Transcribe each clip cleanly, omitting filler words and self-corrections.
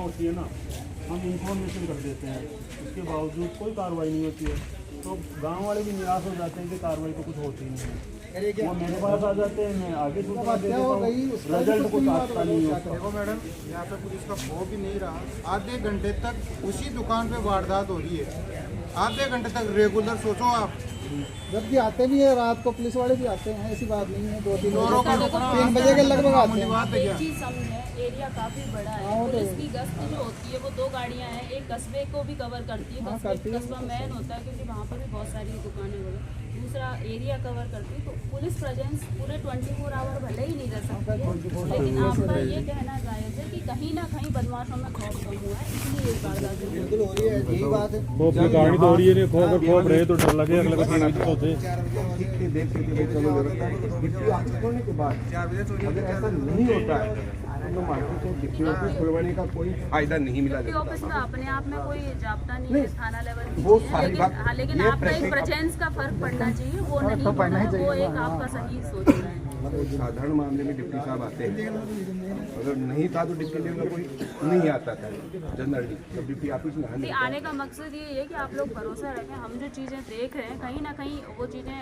होती है ना, हम इन्फॉर्मेशन कर देते हैं, उसके बावजूद कोई कार्रवाई नहीं होती है। तो गांव वाले भी निराश हो जाते हैं कि कार्रवाई तो कुछ होती नहीं है। वो मेरे पास आ जाते हैं, मैं आगे सूचना दे देता हूँ, रिजल्ट कुछ आता नहीं है। देखो मैडम, यहाँ पे पुलिस का खौफ ही नहीं रहा। आधे घंटे तक उसी दुकान पे वारदात हो रही है, आधे घंटे तक रेगुलर। सोचो आप, जबकि आते भी है रात को, पुलिस वाले भी आते हैं, ऐसी बात नहीं है। 3 बजे के लगभग आते हैं। एक चीज समझे, एरिया काफी बड़ा है, पुलिस की गश्त जो होती है वो 2 गाड़ियां हैं, एक कस्बे को भी कवर करती है, कस्बा मेन होता है क्योंकि वहाँ पर भी बहुत सारी दुकानें वगैरह, दूसरा एरिया कवर करती है। तो पुलिस प्रेजेंस पूरे 24 आवर भले ही नहीं रह सकती है, लेकिन आपका ये कहना जायज़ है कि कहीं ना कहीं बदमाशों में खौफ कम हुआ है, इसलिए ये वारदात बिल्कुल हो रही है, यही बात है। वो अपनी गाड़ी तो हो रही है, खौफ रहे तो डर लगे अगले को होते। के बाद अगर ऐसा नहीं होता है तो मार्केट में डिप्टी ऑफिस खुलवाने का कोई फायदा नहीं मिला। डिप्टी ऑफिस में अपने आप में कोई जाब्ता नहीं है, थाना लेवल वो सारी बात, लेकिन आपका एक प्रेजेंस का फर्क पड़ना चाहिए, वो नहीं होना है, वो एक आपका सही सोच रहा है। साधारण मामले में डिप्टी साहब आते हैं, अगर नहीं था तो डिप्टी लेवल का कोई नहीं आता था जनरली, तो डिप्टी ऑफिस में आने का मकसद ये है कि आप लोग भरोसा रखें, हम जो चीज़ें देख रहे हैं कहीं ना कहीं वो चीज़ें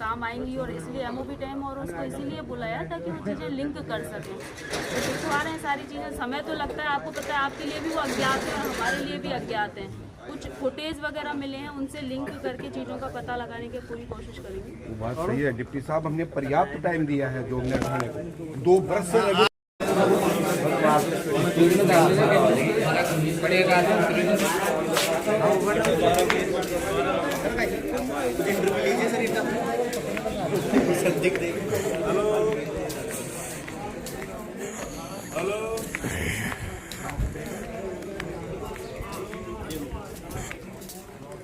काम आएंगी, और इसलिए एमओबी टाइम और उसको इसीलिए बुलाया ताकि वो चीज़ें लिंक कर सकें। तो दिखवा रहे हैं सारी चीज़ें, समय तो लगता है, आपको पता है, आपके लिए भी वो अज्ञात है और हमारे लिए भी अज्ञात हैं। कुछ फुटेज वगैरह मिले हैं, उनसे लिंक करके चीज़ों का पता लगाने की पूरी कोशिश करेंगे। बात सही है डिप्टी साहब, हमने पर्याप्त टाइम दिया है 2 मिनट थाने को, 2 बरस से लगे।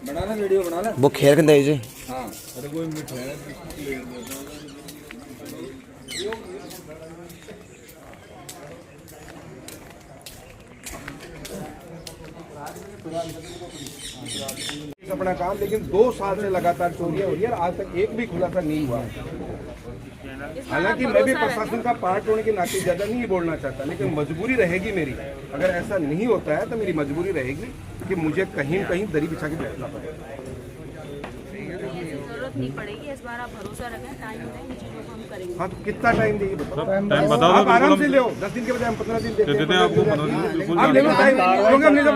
बनाना वीडियो बनाना वो खेर के जी। हाँ, अरे कोई मिठाई अपना काम, लेकिन 2 साल से लगातार चोरियां हो रही है और आज तक एक भी खुलासा नहीं हुआ। हालांकि मैं भी प्रशासन का पार्ट होने के नाते ज्यादा नहीं बोलना चाहता, लेकिन मजबूरी रहेगी मेरी। अगर ऐसा नहीं होता है तो मेरी मजबूरी रहेगी कि मुझे कहीं कहीं दरी बिछा के बैठना पड़ेगा। जरूरत नहीं पड़ेगी, इस बार आप भरोसा रखें, टाइम दें, इन चीज़ों को हम करेंगे। हाँ, तो कितना टाइम देंगे टाइम बता दो, आप आराम से ले 10 दिन के बजाय हम 15 दिन देते हैं आपको। आप ले लो टाइम, क्योंकि हमने जब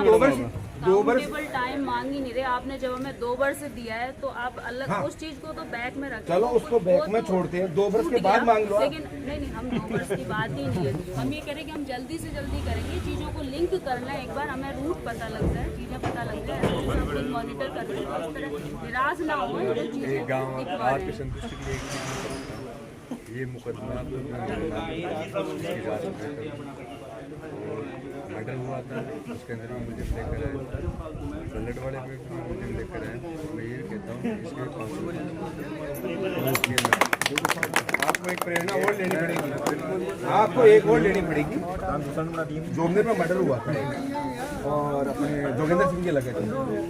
2 वर्ष केवल टाइम मांग ही नहीं रहे आपने, जब हमें 2 वर्ष दिया है तो आप अलग उस चीज को तो बैक में रखें। चलो उसको बैक में छोड़ते हैं, 2 वर्ष के बाद मांग लो। लेकिन नहीं, हम 2 वर्ष की बात ही नहीं है, हम ये करें कि हम जल्दी से जल्दी करेंगे, चीजों को लिंक करना है। एक बार हमें रूट पता लगता है, चीजें पता लगता है, सब कुछ मॉनिटर कर रहे हैं, इस तरह निराश ना हो जो चीजें आपकी संतुष्टि के लिए ये मुकदमा मर्डर हुआ था, उसके अंदर भी मुझे लेकर आए, सलट वाले पे भी मुझे लेकर आए। मैं ये कहता हूँ इसके आपको एक प्रेरणा और लेनी पड़ेगी, आपको एक और लेनी पड़ेगी। जोगनेर में मर्डर हुआ था और अपने जोगेंद्र सिंह के लगे थे,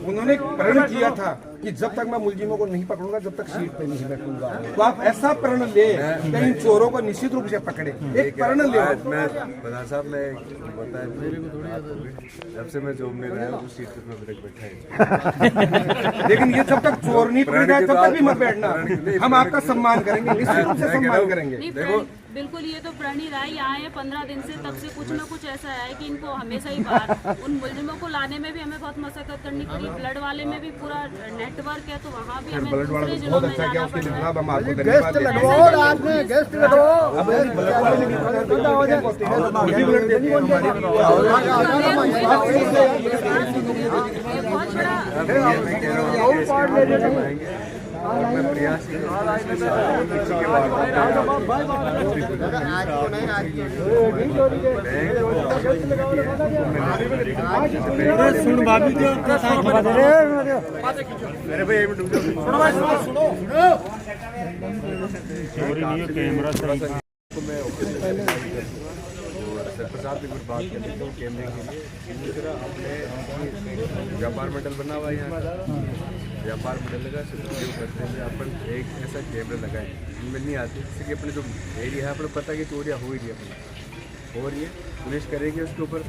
उन्होंने प्रण किया था कि जब तक मैं मुलजिमों को नहीं पकड़ूंगा जब तक सीट पे नहीं बैठूंगा। तो आप ऐसा प्रण ले कि इन चोरों को निश्चित रूप से पकड़े, एक प्रण ले। मैं प्रधान साहब, मैं बताया जब से मैं जॉब में रहा उस सीट पे बैठा है, लेकिन ये जब तक चोर नहीं पकड़ेगा तब तक भी मत बैठना। हम आपका सम्मान करेंगे, निश्चित रूप से सम्मान करेंगे। देखो बिल्कुल, ये तो प्रण ही रहा है, यहाँ है 15 दिन से, तब से कुछ ना कुछ ऐसा है कि इनको हमेशा ही बाहर, उन मुलजिमों को लाने में भी हमें बहुत मशक्कत करनी पड़ी, ब्लड वाले में भी पूरा नेटवर्क है, तो वहाँ भी हमें ब्लड वाला दूसरे जिलों बहुत में अच्छा किया, जाना उसके लिए पड़ा। जनाब हम आपको धन्यवाद देते हैं। गेस्ट लगवाओ, बहुत बड़ा मैं प्रयास सुन भाभी जो मेरे भाई चोरी नहीं है, कैमरा सही मैं सरपंच साहब से कुछ बात कर लेता हूँ कैमरे के लिए। दूसरा अपने व्यापार मंडल बना हुआ है, यहाँ व्यापार मंडल लगा सदुपयोग करते हुए अपन एक ऐसा कैमरा लगाए इनमें नहीं आती, जैसे कि अपने जो एरिया है अपने पता है कि चोरियाँ हो ही रही है, अपनी हो रही है, पुलिस करेगी उसके ऊपर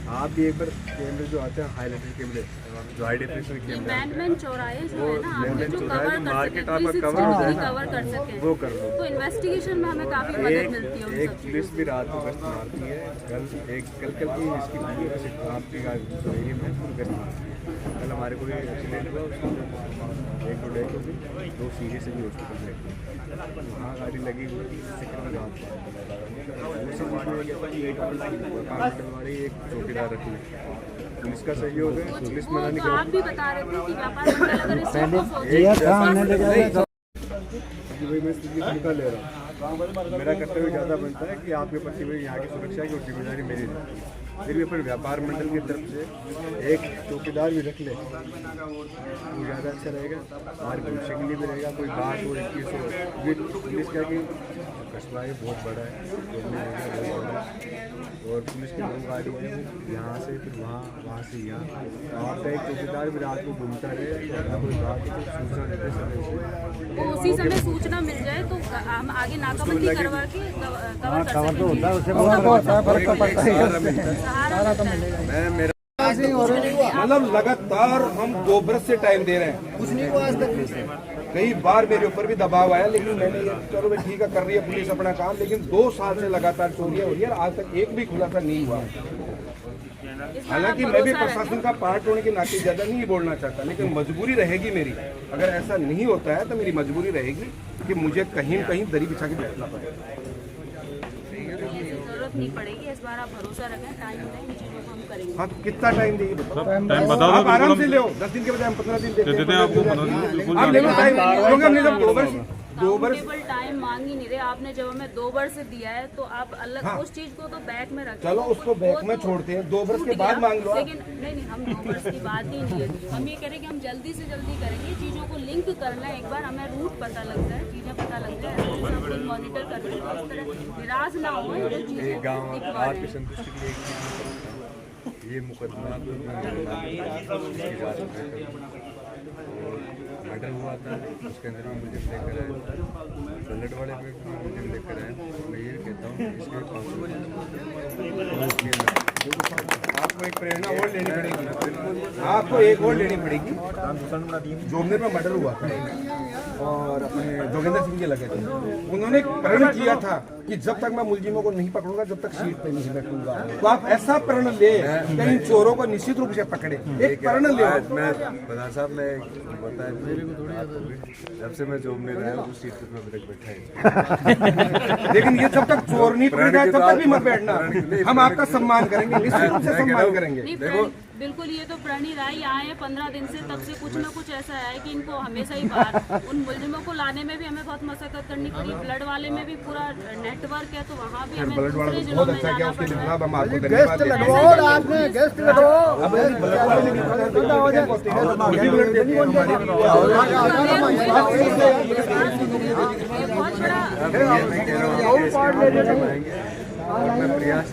आप भी एक बार कैमरे जो आते हैं हाईलाइटेड कैमरे जो हाई डेफिनेशन कैमरे मैन चौराहे जो है ना आपने जो चौराहे कवर कर मार्केट सके आप 360 कवर हो डिग्री जाए कवर कर सके वो कर लो। तो इन्वेस्टिगेशन में हमें काफी मदद मिलती है उन एक सब चीज़ों पुलिस भी रात को गश्त मारती है। कल की इसकी पूरी आपकी एरिया में पूरी गश्त मारती है। कल हमारे को एक्सीडेंट हुआ, उसमें एक तो डेथ हो गई, 2 सीरियस भी हॉस्पिटल में। वहाँ गाड़ी लगी हुई थी, सेक्टर में एक चौकीदार रखी पुलिस का सहयोग है, पुलिस मना नहीं तो आप भी बता रहे थे कि व्यापार मंडल अगर इस चीज़ को सोचे कि भाई मैं स्थिति निकाल ले रहा हूँ। मेरा कर्तव्य ज़्यादा बनता है कि आपके प्रति भाई यहाँ की सुरक्षा की और जिम्मेदारी मेरी है। फिर भी अपन व्यापार मंडल की तरफ से एक चौकीदार भी रख ले तो ज़्यादा अच्छा रहेगा। हमारे भविष्य के लिए भी रहेगा। कोई बात हो 21 हो पुलिस क्या कि कस्बा ये बहुत बड़ा है, बहुत बड़ा है और पुलिस की 9 गाड़ी है यहाँ से फिर वहाँ से यहाँ। आपका एक चौकीदार भी रात को घूमता है, कोई बात हो तो सूचना देते समय से वो उसी समय सूचना मिल जाए तो हम आगे नाकाबंदी करवा के कवर कर सकेंगे। सहारा मिलता है। मैं मेरा मतलब लगातार हम 2 बरस से टाइम दे रहे हैं, कुछ नहीं हुआ आज तक। कई बार मेरे ऊपर भी दबाव आया, लेकिन मैंने ये चलो भाई ठीक है कर रही है पुलिस अपना काम, लेकिन 2 साल से लगातार चोरियां हो रही है और आज तक एक भी खुलासा नहीं हुआ। हालांकि मैं भी प्रशासन का पार्ट होने के नाते ज्यादा नहीं बोलना चाहता, लेकिन मजबूरी रहेगी मेरी। अगर ऐसा नहीं होता है तो मेरी मजबूरी रहेगी कि मुझे कहीं न कहीं दरी बिछा के बैठना पड़ेगा। जरूरत नहीं पड़ेगी, इस बार आप भरोसा रखें, टाइम दें, इन चीज़ों को हम करेंगे। हाँ तो कितना टाइम देंगे टाइम बता दो, आप आराम से ले 10 दिन के बजाय हम 15 दिन देते देते हैं आपको 15 दिन बिल्कुल। आप ले लो टाइम, क्योंकि हमने जब 2 बरस काउंटेबल टाइम मांग ही नहीं रहे आपने। जब हमें 2 वर्ष दिया है तो आप अलग उस चीज को तो बैक में रखें। चलो उसको बैक में छोड़ते हैं, 2 बरस के टूट बाद गया, मांग लो आप। लेकिन नहीं हम 2 वर्ष की बात ही नहीं है। हम ये कह रहे हैं कि हम जल्दी से जल्दी करेंगे, चीज़ों को लिंक करना है। एक बार हमें रूट पता लगता है, चीज़ें पता लगता है, सब कुछ मॉनिटर करते हैं। इस तरह निराश ना हो जो एक चीज़ें गाँव दिख आपकी संतुष्टि के लिए एक चीज़ मैं करता हूँ। ये मुकदमा मर्डर हुआ था, उसके अंदर भी मुझे लेकर आए, सलट वाले पे मुझे लेकर आए। मैं ये कहता हूँ इसके आपको एक प्रेरणा और लेनी पड़ेगी, आपको एक और लेनी पड़ेगी। जोमनेर में मर्डर हुआ था और अपने जोगेंद्र सिंह के लगे थे। उन्होंने प्रण किया था कि जब तक मैं मुलजिमों को नहीं पकड़ूंगा जब तक सीट पे नहीं बैठूंगा। तो आप ऐसा प्रण ले कि इन चोरों को निश्चित रूप से पकड़े, एक प्रण ले। मैं प्रधान साहब मैं बताया जब से मैं जॉब में रहा हूँ उस सीट पे मैं बैठा है। लेकिन ये जब तक चोर नहीं पकड़ा जाए तब तक भी मत बैठना। हम आपका सम्मान करेंगे, निश्चित रूप से सम्मान करेंगे। नहीं, बिल्कुल ये तो प्रण ही रहा है। यहाँ है 15 दिन से, तब से कुछ ना कुछ ऐसा है कि इनको हमेशा ही बाहर उन मुलजिमों को लाने में भी हमें बहुत मशक्कत करनी पड़ी। ब्लड वाले में भी पूरा नेटवर्क है, तो वहाँ भी हमें दूसरे जिलों बहुत में अच्छा किया, जाना उसके लिए पड़ता है। जनाब हम आपको धन्यवाद देते हैं। ये बहुत बड़ा और मैं प्रयास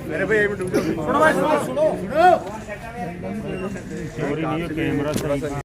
मेरे भाई चोरी नहीं है, कैमरा सही